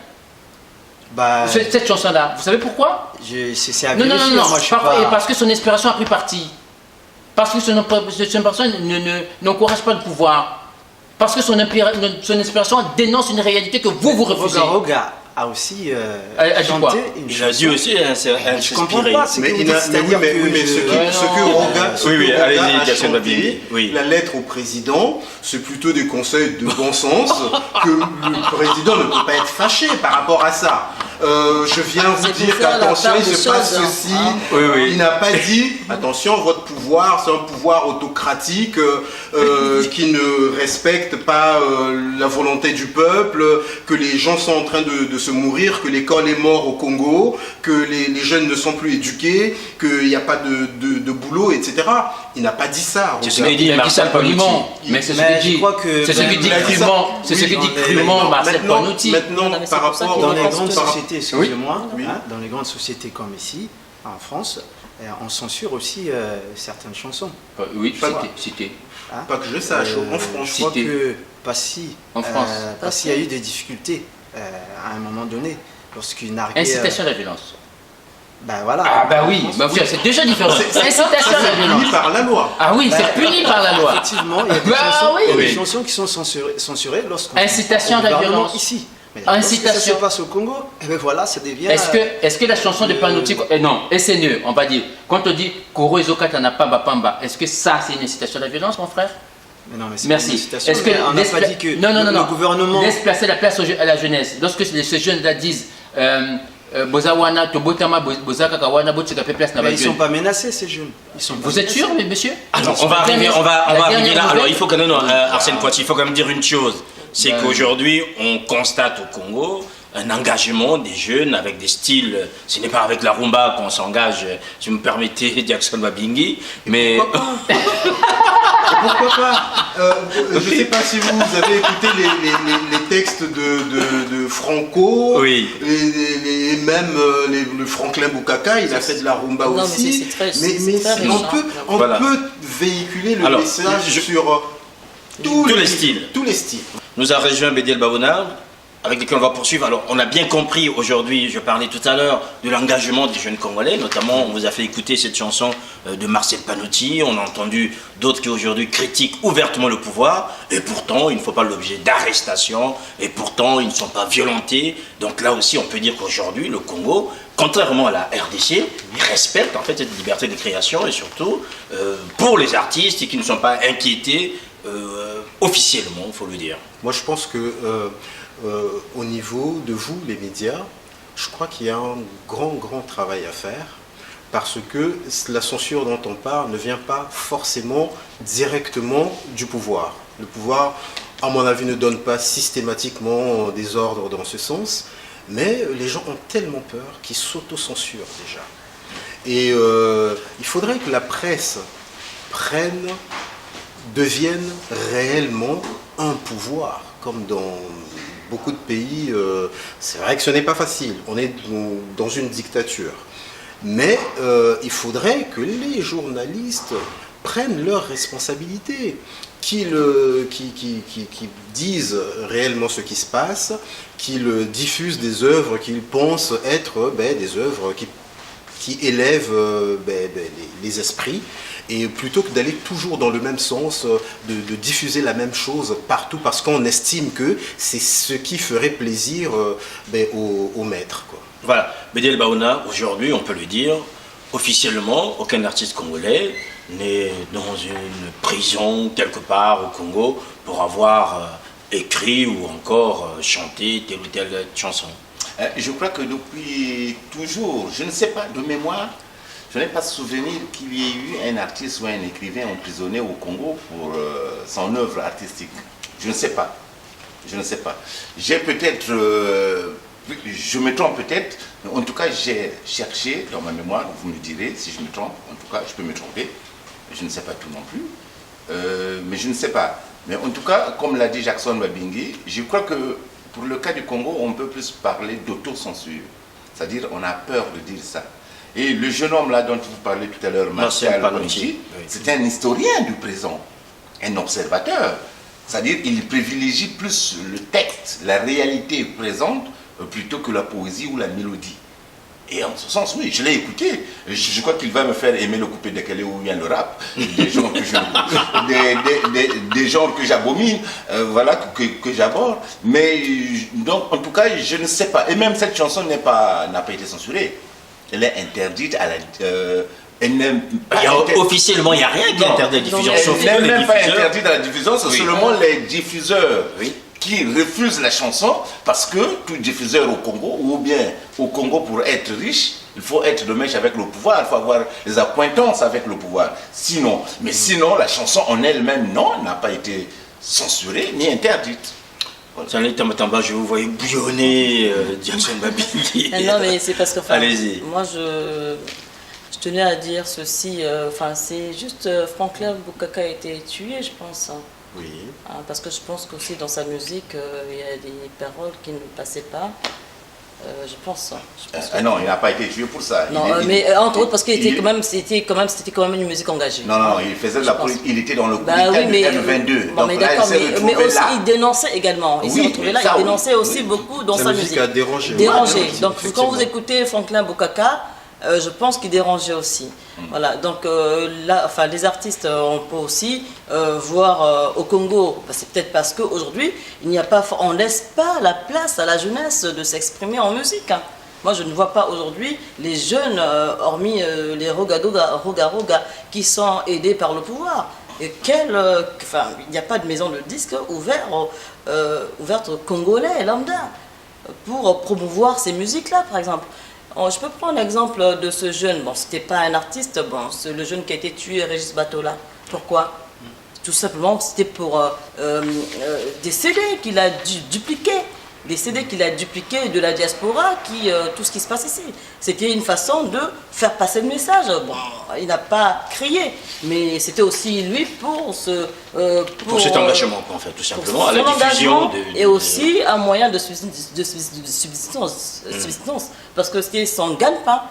Bah, Cette chanson-là, vous savez pourquoi? c'est à Non, vérifier. non, non, Moi, je suis parfois, pas... et parce que son inspiration a pris parti. Parce que son inspiration n'encourage pas le pouvoir. Parce que son inspiration dénonce une réalité que vous refusez. Roga, a aussi a dit quoi? chanté une Il a dit chanson. aussi, hein, c'est Je comprends inspiré. pas. C'est Mais que vous il dites, a, c'est-à-dire mais que ce je- que Roga, Oui, allez-y, Jackson chanté, Babini. Oui. la lettre au président, c'est plutôt des conseils de bon sens que le président ne peut pas être fâché par rapport à ça. Je viens vous C'est dire pour faire la qu'attention, part il des se passe choses, ceci. hein. Oui, oui. Il n'a pas dit, attention, votre pouvoir, c'est un pouvoir autocratique qui ne respecte pas la volonté du peuple, que les gens sont en train de se mourir, que l'école est morte au Congo, que les jeunes ne sont plus éduqués, qu'il n'y a pas de boulot, etc. Il n'a pas dit ça. C'est ce Roga. qu'il dit Il a dit ça Marcel Panutti. poliment, mais c'est ce Mais que je dit. crois que- C'est ce que dit il a dit ça. crûment. C'est ce Oui, que dit dans les- crûment Marcel Panutti. Maintenant, Non, mais c'est par pour ça rapport qu'il Dans est les pas grandes par- sociétés, excusez-moi, Oui. hein, dans les grandes sociétés comme ici, en France, on censure aussi certaines chansons. Oui, Pas- c'était. Hein. Pas que je sache, en France. Je crois Cité. que Passy, En France. Passy a eu des difficultés à un moment donné, lorsqu'il narguait... Incitation à la violence. Ben voilà. Ah bah oui, bah oui, c'est déjà différent. Incitation à la C'est puni violence. par la loi. Ah oui, c'est puni par la loi. Effectivement, il y a des, Bah chansons, oui. il y a des Oui. chansons qui sont censurées lorsqu'on... Incitation au à la gouvernement violence. ici. Mais Incitation. lorsque ça se passe au Congo, et ben voilà, ça devient... Est-ce que la chanson de Panutti, non, SNE, on va dire, quand on dit Koro Ezoka Tanapamba Pamba, est-ce que ça c'est une incitation à la violence, mon frère? Mais non, mais c'est Merci. pas une citation, Est-ce que mais on n'a pas dit que le gouvernement... laisse placer la place à la jeunesse. Lorsque ces jeunes-là disent Bozawana, Tobotama, Bozaka Kawana, Botsika place na Mais ils ne sont jeune. pas menacés, ces jeunes. Ils sont pas Vous êtes menacés. sûr, monsieur? Alors, on va arriver, on va La arriver dernière là. Alors, nouvelle- il faut quand même, Arsène Poitiers, il faut quand même dire une chose. C'est Ben- qu'aujourd'hui, on constate au Congo un engagement des jeunes avec des styles. Ce n'est pas avec la rumba qu'on s'engage, si vous me permettez, Jackson Mabingi, mais Pourquoi pas je ne sais pas si vous avez écouté les textes de Franco, Oui. et même le Franklin Boukaka, il a fait de la rumba Non, mais aussi. c'est très- Mais c'est très riche, hein. on Voilà. peut véhiculer le Alors, message je- sur tous les styles. Tous les styles. nous a rejoint Bédiel Baouna, avec lesquels on va poursuivre. Alors, on a bien compris aujourd'hui, je parlais tout à l'heure, de l'engagement des jeunes Congolais, notamment, on vous a fait écouter cette chanson de Marcel Panutti, on a entendu d'autres qui aujourd'hui critiquent ouvertement le pouvoir, et pourtant, ils ne font pas l'objet d'arrestations, et pourtant, ils ne sont pas violentés. Donc là aussi, on peut dire qu'aujourd'hui, le Congo, contrairement à la RDC, il respecte en fait cette liberté de création, et surtout, pour les artistes qui ne sont pas inquiétés officiellement, il faut le dire. Moi, je pense que au niveau de vous, les médias, je crois qu'il y a un grand travail à faire, parce que la censure dont on parle ne vient pas forcément directement du pouvoir. Le pouvoir, à mon avis, ne donne pas systématiquement des ordres dans ce sens, mais les gens ont tellement peur qu'ils s'autocensurent déjà. Et il faudrait que la presse devienne réellement un pouvoir, comme dans beaucoup de pays. C'est vrai que ce n'est pas facile, on est dans une dictature. Mais il faudrait que les journalistes prennent leurs responsabilités, qu'ils disent réellement ce qui se passe, qu'ils diffusent des œuvres qu'ils pensent être des œuvres qui élèvent les esprits, et plutôt que d'aller toujours dans le même sens, de diffuser la même chose partout, parce qu'on estime que c'est ce qui ferait plaisir aux maîtres, quoi. Voilà, Bédiel Baouna, aujourd'hui, on peut le dire, officiellement, aucun artiste congolais n'est dans une prison quelque part au Congo pour avoir écrit ou encore chanté telle ou telle chanson. Je crois que depuis toujours, je ne sais pas, de mémoire, je n'ai pas souvenir qu'il y ait eu un artiste ou un écrivain emprisonné au Congo pour son œuvre artistique. Je ne sais pas. Je ne sais pas. J'ai peut-être, je me trompe peut-être, mais en tout cas j'ai cherché dans ma mémoire, vous me direz si je me trompe, en tout cas je peux me tromper, je ne sais pas tout non plus, mais je ne sais pas. Mais en tout cas, comme l'a dit Jackson Mabingi, je crois que pour le cas du Congo, on peut plus parler d'autocensure. C'est-à-dire, on a peur de dire ça. Et le jeune homme là dont vous parlez tout à l'heure, Marcel Panutti, c'est un historien du présent, un observateur. C'est-à-dire, il privilégie plus le texte, la réalité présente, plutôt que la poésie ou la mélodie. Et en ce sens, oui, je l'ai écouté. Je crois qu'il va me faire aimer le coupé décalé où vient le rap. Des gens que des genres que j'abomine, voilà, que j'aborde. Mais donc, en tout cas, je ne sais pas. Et même cette chanson n'a pas été censurée. Elle est interdite à la... Officiellement, il n'y a rien qui interdit la diffusion. Elle n'est même pas interdite à la diffusion, c'est seulement les diffuseurs qui refusent la chanson parce que tout diffuseur au Congo, ou bien au Congo pour être riche, il faut être de mèche avec le pouvoir, il faut avoir des accointances avec le pouvoir. Sinon, la chanson en elle-même, non, n'a pas été censurée ni interdite. Ça n'est pas, je vous voyais bouillonner, Jackson Babili. Non, mais c'est parce que allez-y. Moi, je tenais à dire ceci. C'est juste Franklin Bukaka a été tué, je pense. Oui. Parce que je pense qu'aussi dans sa musique, il y a des paroles qui ne passaient pas. Je pense. Non, il n'a pas été tué pour ça. Non, mais entre autres parce qu'il était c'était quand même une musique engagée. Non, il faisait de la politique. Il était dans le comité du M22. Bon, mais d'accord, mais aussi il dénonçait également. Il s'est retrouvé là, il dénonçait aussi beaucoup dans sa musique. A dérangé. Donc quand vous écoutez Franklin Bukaka, je pense qu'il dérangeait aussi. Voilà, donc là, les artistes, on peut aussi voir au Congo, c'est peut-être parce qu'aujourd'hui, on ne laisse pas la place à la jeunesse de s'exprimer en musique. Moi, je ne vois pas aujourd'hui les jeunes, hormis les Roga, qui sont aidés par le pouvoir. Et il n'y a pas de maison de disques ouverte aux Congolais lambda pour promouvoir ces musiques-là, par exemple. Je peux prendre l'exemple de ce jeune, c'était pas un artiste, c'est le jeune qui a été tué, Régis Batola. Pourquoi? Tout simplement, c'était pour des CD qu'il a dupliqués. Des CD qu'il a dupliqués de la diaspora, tout ce qui se passe ici. C'était une façon de faire passer le message. Il n'a pas crié, mais c'était aussi lui pour cet engagement, en fait, tout simplement, à la diffusion et aussi un moyen de subsistance. Parce que c'était son gagne-pain.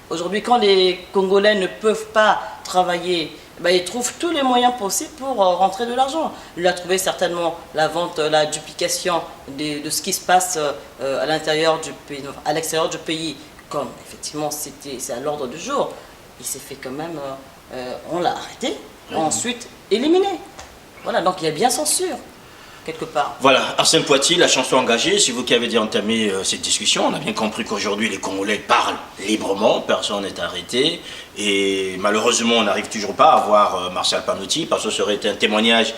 Aujourd'hui, quand les Congolais ne peuvent pas travailler, ils trouvent tous les moyens possibles pour rentrer de l'argent. Il a trouvé certainement la vente, la duplication de ce qui se passe à l'intérieur du pays, à l'extérieur du pays, comme effectivement c'est à l'ordre du jour. Il s'est fait quand même, on l'a arrêté, ensuite éliminé. Voilà, donc il y a bien censure. Quelque part. Voilà, Arsène Poitiers, la chanson engagée, c'est vous qui avez entamé cette discussion. On a bien compris qu'aujourd'hui les Congolais parlent librement, personne n'est arrêté. Et malheureusement, on n'arrive toujours pas à voir Martial Panotti, parce que ce serait un témoignage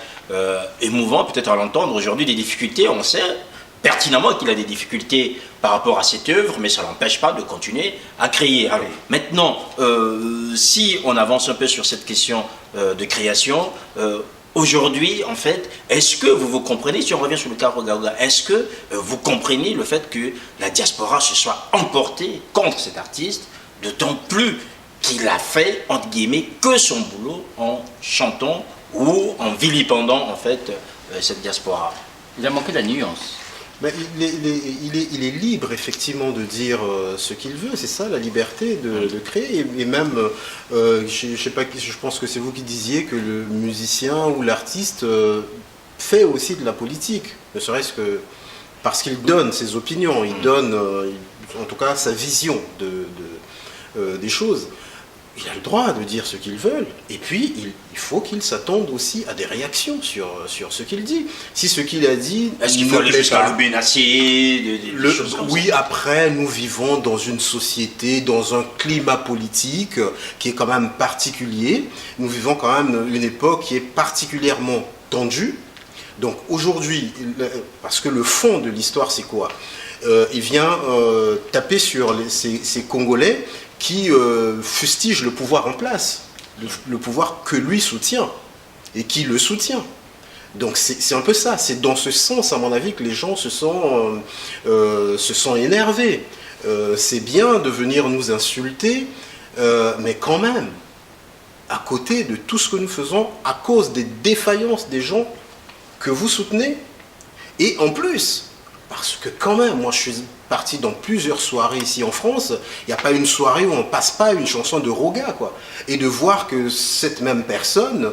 émouvant, peut-être à l'entendre. Aujourd'hui, des difficultés, on sait pertinemment qu'il a des difficultés par rapport à cette œuvre, mais ça ne l'empêche pas de continuer à créer. Alors, maintenant, si on avance un peu sur cette question de création, aujourd'hui, en fait, est-ce que vous comprenez, si on revient sur le cas Roga, est-ce que vous comprenez le fait que la diaspora se soit emportée contre cet artiste, d'autant plus qu'il a fait, entre guillemets, que son boulot en chantant ou en vilipendant, en fait, cette diaspora? Il a manqué la nuance. Mais il est libre effectivement de dire ce qu'il veut, c'est ça la liberté de créer. Et même, je sais pas, je pense que c'est vous qui disiez que le musicien ou l'artiste fait aussi de la politique, ne serait-ce que parce qu'il donne ses opinions, il donne en tout cas sa vision des choses. Il a le droit de dire ce qu'il veut, et puis il faut qu'il s'attende aussi à des réactions sur ce qu'il dit. Si ce qu'il a dit... Est-ce qu'il faut aller jusqu'à le menacer, des choses comme ça? Oui, après, nous vivons dans une société, dans un climat politique qui est quand même particulier. Nous vivons quand même une époque qui est particulièrement tendue. Donc aujourd'hui, parce que le fond de l'histoire, c'est quoi? Il vient taper sur ces Congolais qui fustige le pouvoir en place, le pouvoir que lui soutient et qui le soutient. Donc c'est un peu ça, c'est dans ce sens à mon avis que les gens se sont énervés. C'est bien de venir nous insulter, mais quand même, à côté de tout ce que nous faisons, à cause des défaillances des gens que vous soutenez, et en plus, parce que quand même, moi je suis parti dans plusieurs soirées ici en France, il n'y a pas une soirée où on ne passe pas une chanson de Roga, quoi. Et de voir que cette même personne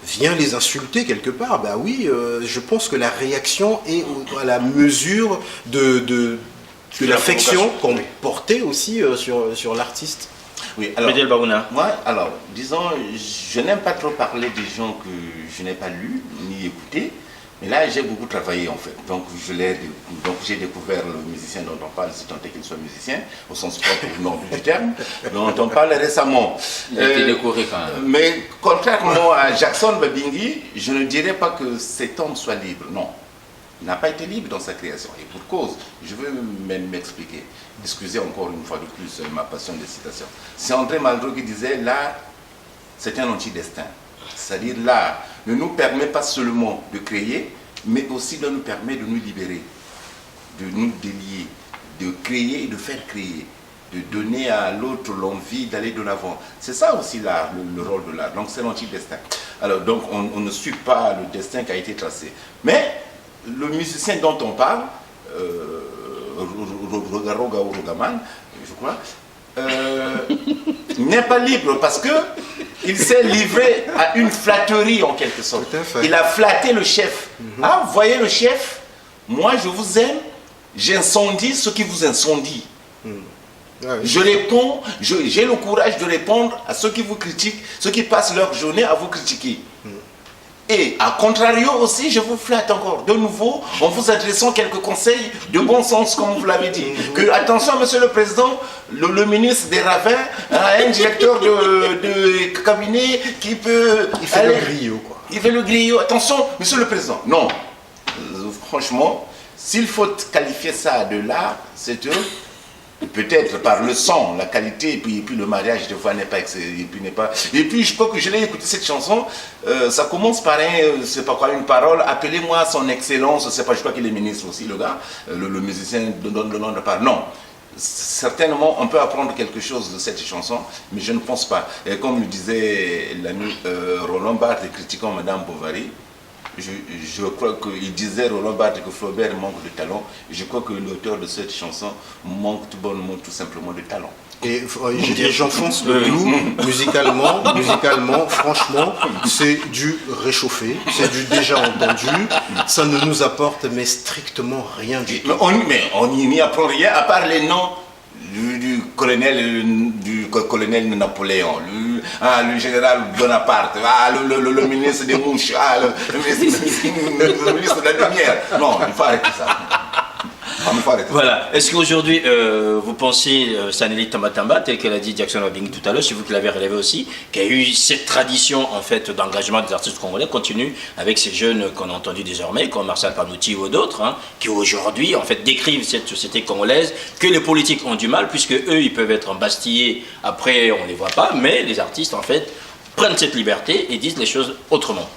vient les insulter quelque part, oui, je pense que la réaction est à la mesure de de l'affection qu'on portait aussi sur l'artiste. Oui, alors, Médel Baouna. moi, alors, disons, je n'aime pas trop parler des gens que je n'ai pas lus ni écoutés, mais là, j'ai beaucoup travaillé en fait. Donc, j'ai découvert le musicien dont on parle, si tant est qu'il soit musicien, au sens propre ou noble du terme, dont on parle récemment. Il a été décoré quand même. Mais contrairement à Jackson Babingui, je ne dirais pas que cet homme soit libre, non. Il n'a pas été libre dans sa création, et pour cause. Je veux même m'expliquer. Excusez encore une fois de plus ma passion des citations. C'est André Malraux qui disait, l'art, c'est un anti-destin. C'est-à-dire l'art ne nous permet pas seulement de créer, mais aussi de nous permettre de nous libérer, de nous délier, de créer et de faire créer, de donner à l'autre l'envie d'aller de l'avant. C'est ça aussi l'art, le rôle de l'art. Donc c'est l'anti-destin. Alors donc on ne suit pas le destin qui a été tracé. Mais le musicien dont on parle, Rogaman, je crois, n'est pas libre parce que il s'est livré à une flatterie en quelque sorte. Il a flatté le chef. Ah, vous voyez le chef, moi je vous aime, j'incendie ce qui vous incendie. Je réponds, j'ai le courage de répondre à ceux qui vous critiquent, ceux qui passent leur journée à vous critiquer. Et à contrario aussi, je vous flatte encore de nouveau en vous adressant quelques conseils de bon sens, comme vous l'avez dit. Que, attention, monsieur le président, le ministre des Ravins a un directeur de cabinet qui peut... Il fait le griot, quoi. Il fait le griot. Attention, monsieur le président. Non. Franchement, s'il faut qualifier ça de l'art, c'est eux. Peut-être par le son, la qualité, et puis le mariage de fois n'est pas et puis je crois que je l'ai écouté cette chanson, ça commence par c'est pas quoi, une parole, appelez-moi son excellence, c'est pas, je crois qu'il est ministre aussi le gars, le musicien donne le nom de part. Non, certainement on peut apprendre quelque chose de cette chanson, mais je ne pense pas. Et comme le disait l'ami Roland Barthes critiquant Madame Bovary, je crois qu'il disait Roland Barthes que Flaubert manque de talent. Je crois que l'auteur de cette chanson manque tout simplement de talent. Et j'enfonce le clou, musicalement, franchement, c'est du réchauffé, c'est du déjà entendu, ça ne nous apporte mais strictement rien du tout. Mais on n'y apprend rien à part les noms du colonel Napoléon, le général Bonaparte, le ministre des mouches, le ministre de la lumière. Non, il faut arrêter ça. Voilà. Est-ce qu'aujourd'hui, vous pensez, Saneli Tambatamba, tel qu'elle a dit Jackson Babingui tout à l'heure, c'est vous qui l'avez relevé aussi, qu'il y a eu cette tradition en fait d'engagement des artistes congolais continue avec ces jeunes qu'on a entendus désormais, comme Marcel Panouti ou d'autres, hein, qui aujourd'hui en fait décrivent cette société congolaise, que les politiques ont du mal, puisque eux, ils peuvent être embastillés, après on les voit pas, mais les artistes en fait prennent cette liberté et disent les choses autrement.